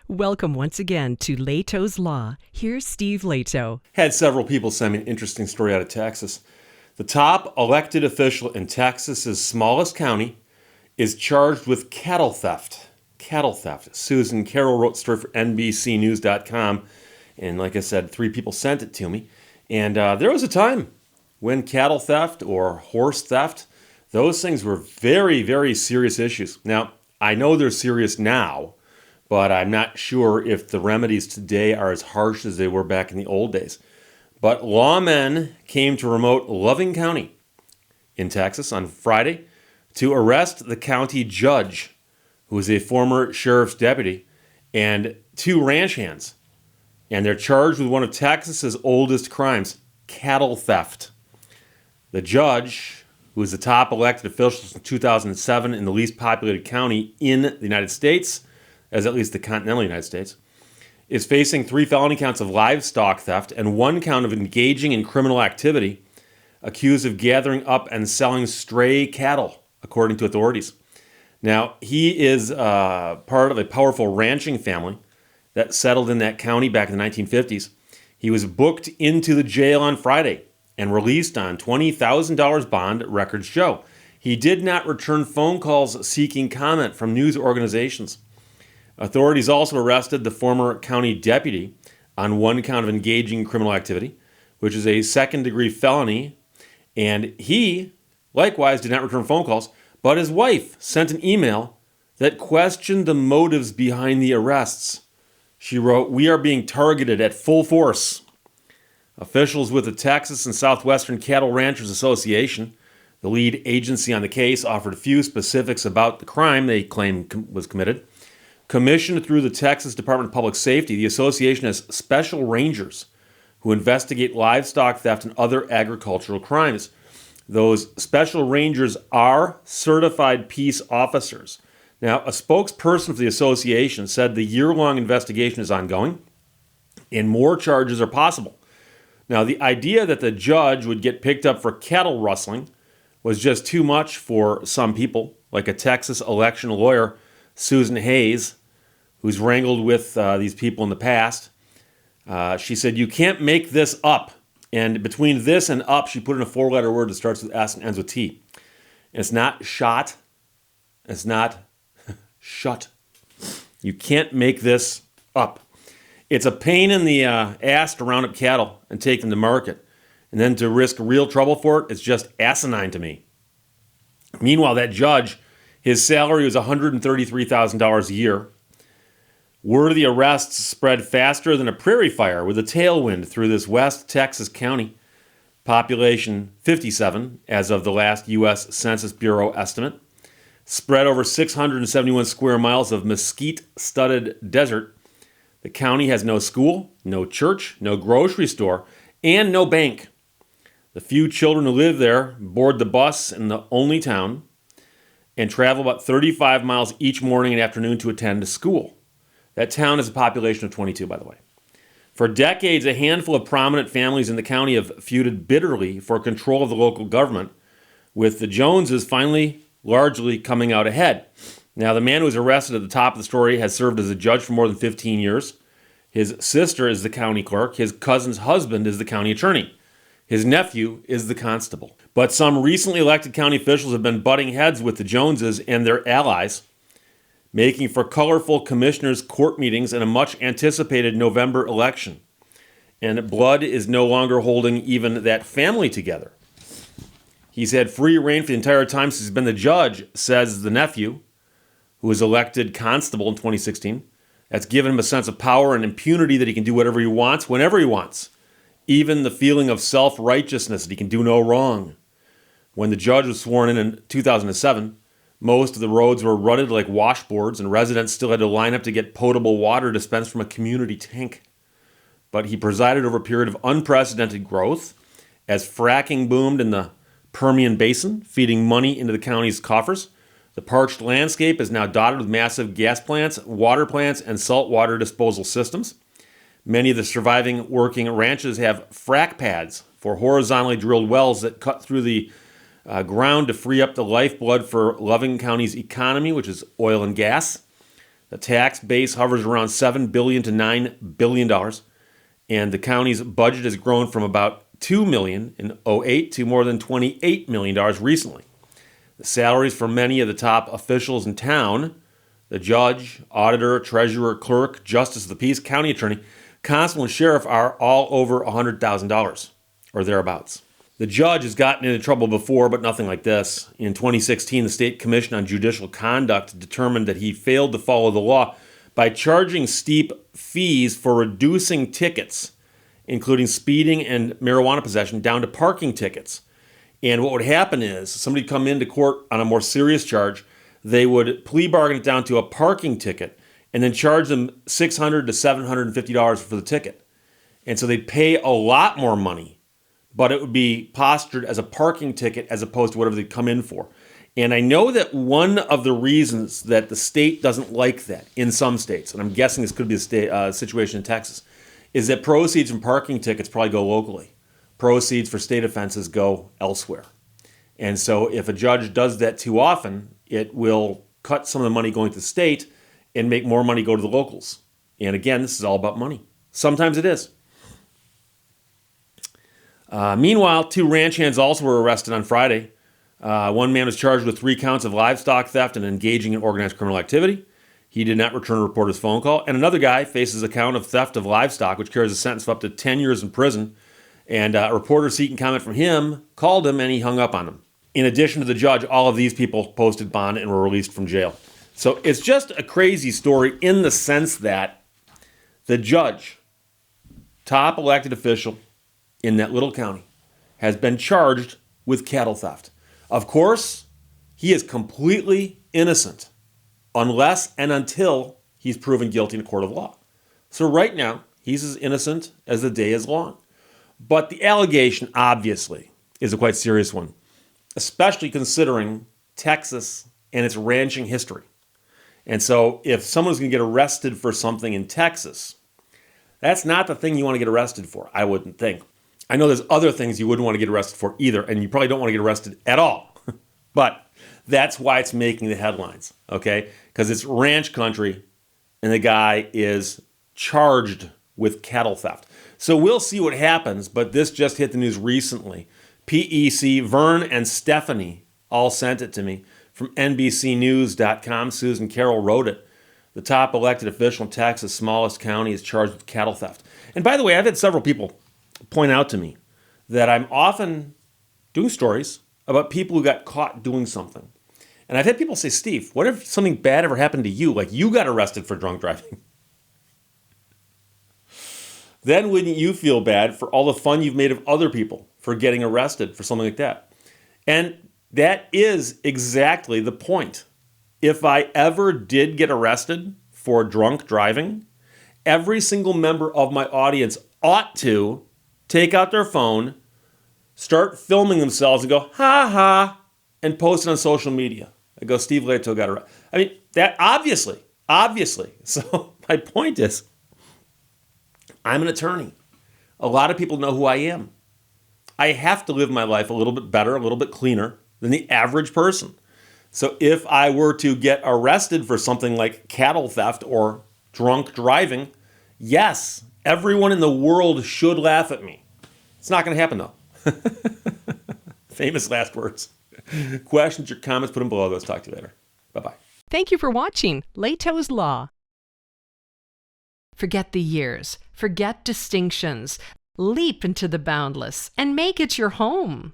Welcome once again to Lehto's Law. Here's Steve Lehto. Had several people send me an interesting story out of Texas. The top elected official in Texas's smallest county is charged with cattle theft. Cattle theft. Susan Carroll wrote the story for NBCnews.com. And like I said, 3 people sent it to me. And there was a time when cattle theft or horse theft, those things were very, very serious issues. Now, I know they're serious now, but I'm not sure if the remedies today are as harsh as they were back in the old days. But lawmen came to remote Loving County in Texas on Friday to arrest the county judge, who is a former sheriff's deputy, and 2 ranch hands. And they're charged with one of Texas's oldest crimes, cattle theft. The judge, who is the top elected official since 2007 in the least populated county in the United States, as at least the continental United States, is facing 3 felony counts of livestock theft and 1 count of engaging in criminal activity, accused of gathering up and selling stray cattle, according to authorities. Now, he is part of a powerful ranching family that settled in that county back in the 1950s. He was booked into the jail on Friday and released on $20,000 bond, records show. He did not return phone calls seeking comment from news organizations. Authorities also arrested the former county deputy on 1 count of engaging in criminal activity, which is a second-degree felony, and he, likewise, did not return phone calls, but his wife sent an email that questioned the motives behind the arrests. She wrote, "We are being targeted at full force." Officials with the Texas and Southwestern Cattle Ranchers Association, the lead agency on the case, offered few specifics about the crime they claim was committed. Commissioned through the Texas Department of Public Safety, the association has special rangers who investigate livestock theft and other agricultural crimes. Those special rangers are certified peace officers. Now, a spokesperson for the association said the year-long investigation is ongoing and more charges are possible. Now, the idea that the judge would get picked up for cattle rustling was just too much for some people, like a Texas election lawyer, Susan Hayes, who's wrangled with these people in the past. She said, "You can't make this up." And between this and up, she put in a 4-letter word that starts with S and ends with T. And it's not shot. It's not shut. You can't make this up. It's a pain in the ass to round up cattle and take them to market. And then to risk real trouble for it, it's just asinine to me. Meanwhile, that judge, his salary was $133,000 a year. Word of the arrests spread faster than a prairie fire with a tailwind through this West Texas county. Population 57, as of the last U.S. Census Bureau estimate. Spread over 671 square miles of mesquite-studded desert. The county has no school, no church, no grocery store, and no bank. The few children who live there board the bus in the only town and travel about 35 miles each morning and afternoon to attend school. That town has a population of 22, by the way. For decades, a handful of prominent families in the county have feuded bitterly for control of the local government, with the Joneses finally largely coming out ahead. Now, the man who was arrested at the top of the story has served as a judge for more than 15 years. His sister is the county clerk. His cousin's husband is the county attorney. His nephew is the constable. But some recently elected county officials have been butting heads with the Joneses and their allies, making for colorful commissioners' court meetings and a much-anticipated November election. And blood is no longer holding even that family together. He's had free reign for the entire time since he's been the judge, says the nephew, who was elected constable in 2016. That's given him a sense of power and impunity that he can do whatever he wants, whenever he wants. Even the feeling of self-righteousness that he can do no wrong. When the judge was sworn in 2007, most of the roads were rutted like washboards, and residents still had to line up to get potable water dispensed from a community tank. But he presided over a period of unprecedented growth as fracking boomed in the Permian Basin, feeding money into the county's coffers. The parched landscape is now dotted with massive gas plants, water plants, and saltwater disposal systems. Many of the surviving working ranches have frack pads for horizontally drilled wells that cut through the ground to free up the lifeblood for Loving County's economy, which is oil and gas. The tax base hovers around $7 billion to $9 billion, and the county's budget has grown from about $2 million in '08 to more than $28 million recently. The salaries for many of the top officials in town, the judge, auditor, treasurer, clerk, justice of the peace, county attorney, constable, and sheriff, are all over $100,000 or thereabouts. The judge has gotten into trouble before, but nothing like this. In 2016, the State Commission on Judicial Conduct determined that he failed to follow the law by charging steep fees for reducing tickets, including speeding and marijuana possession, down to parking tickets. And what would happen is somebody would come into court on a more serious charge, they would plea bargain it down to a parking ticket and then charge them $600 to $750 for the ticket. And so they'd pay a lot more money, but it would be postured as a parking ticket as opposed to whatever they'd come in for. And I know that one of the reasons that the state doesn't like that in some states, and I'm guessing this could be a situation in Texas, is that proceeds from parking tickets probably go locally. Proceeds for state offenses go elsewhere. And so if a judge does that too often, it will cut some of the money going to the state and make more money go to the locals. And again, this is all about money. Sometimes it is. Meanwhile, 2 ranch hands also were arrested on Friday. One man was charged with 3 counts of livestock theft and engaging in organized criminal activity. He did not return a reporter's phone call. And another guy faces a count of theft of livestock, which carries a sentence of up to 10 years in prison. And a reporter seeking comment from him called him, and he hung up on him. In addition to the judge, all of these people posted bond and were released from jail. So it's just a crazy story in the sense that the judge, top elected official in that little county, has been charged with cattle theft. Of course, he is completely innocent unless and until he's proven guilty in a court of law. So right now, he's as innocent as the day is long. But the allegation, obviously, is a quite serious one, especially considering Texas and its ranching history. And so if someone's going to get arrested for something in Texas, that's not the thing you want to get arrested for, I wouldn't think. I know there's other things you wouldn't want to get arrested for either, and you probably don't want to get arrested at all. But that's why it's making the headlines, okay? Because it's ranch country, and the guy is charged with cattle theft. So we'll see what happens, but this just hit the news recently. PEC, Vern and Stephanie all sent it to me from NBCnews.com. Susan Carroll wrote it. The top elected official in Texas' smallest county is charged with cattle theft. And by the way, I've had several people point out to me that I'm often doing stories about people who got caught doing something. And I've had people say, Steve, what if something bad ever happened to you? Like you got arrested for drunk driving. Then wouldn't you feel bad for all the fun you've made of other people for getting arrested for something like that? And that is exactly the point. If I ever did get arrested for drunk driving, every single member of my audience ought to take out their phone, start filming themselves and go, ha ha, and post it on social media. I go, Steve Lehto got arrested. I mean, that obviously. So my point is, I'm an attorney. A lot of people know who I am. I have to live my life a little bit better, a little bit cleaner than the average person. So if I were to get arrested for something like cattle theft or drunk driving, yes, everyone in the world should laugh at me. It's not going to happen, though. Famous last words. Questions or comments, put them below. Let's talk to you later. Bye-bye. Thank you for watching Lehto's Law. Forget the years. Forget distinctions. Leap into the boundless and make it your home.